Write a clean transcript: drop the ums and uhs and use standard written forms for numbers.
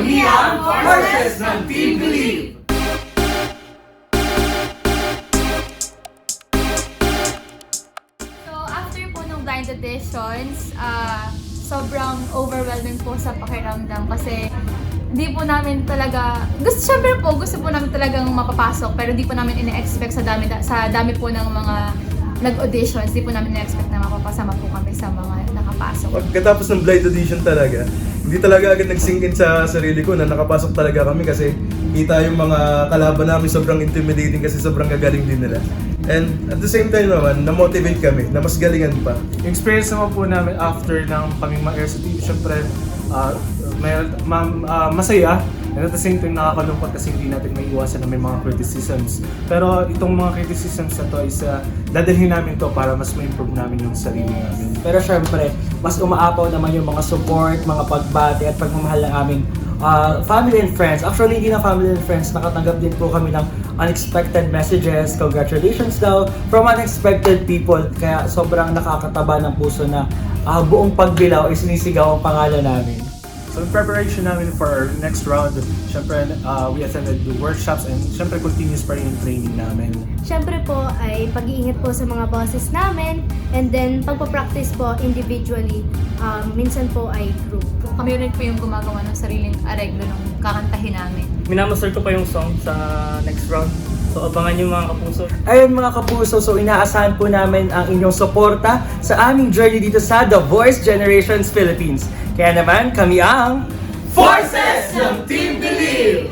Kami ang Forces ng Team Believe! So, after po ng blind auditions, sobrang overwhelming po sa pakiramdam kasi hindi po namin talaga, syempre po, gusto po namin talagang mapapasok pero hindi po namin ina-expect sa dami po ng mga nag-auditions, hindi po namin ina-expect na mapapasama po kami sa mga nakapasok. Pagkatapos ng blind audition talaga, hindi talaga agad nag-sink in sa sarili ko na nakapasok talaga kami kasi kita yung mga kalaban namin sobrang intimidating kasi sobrang gagaling din nila. And at the same time naman, na-motivate kami na mas galingan pa. Yung experience naman po namin after ng kaming ma-air sa TV, syempre masaya. And at the same time, nakakalungkot kasi hindi natin may iwasan na may mga criticisms. Pero itong mga criticisms na to is dadalhin namin to para mas ma-improve namin yung sarili namin. Pero syempre, mas umaapaw naman yung mga support, mga pagbati at pagmamahal ng aming family and friends. Actually, hindi na family and friends, nakatanggap din po kami ng unexpected messages, congratulations daw, from unexpected people. Kaya sobrang nakakataba ng puso na buong pagbilaw ay sinisigaw ang pangalan namin. So in preparation namin for our next round, syempre we attended the workshops and syempre continuous pa rin yung training namin. Siyempre po ay pag-iingat po sa mga bosses namin and then pagpapractice po individually, minsan po ay group. Kami rin po yung gumagawa ng sariling areglo ng kakantahin namin. Minamaster ko pa yung song sa next round. So abangan nyo mga kapuso. Ayun mga kapuso, so inaasahan po namin ang inyong suporta sa aming journey dito sa The Voice Generations Philippines. Kaya naman, kami ang Forces ng Team Believe!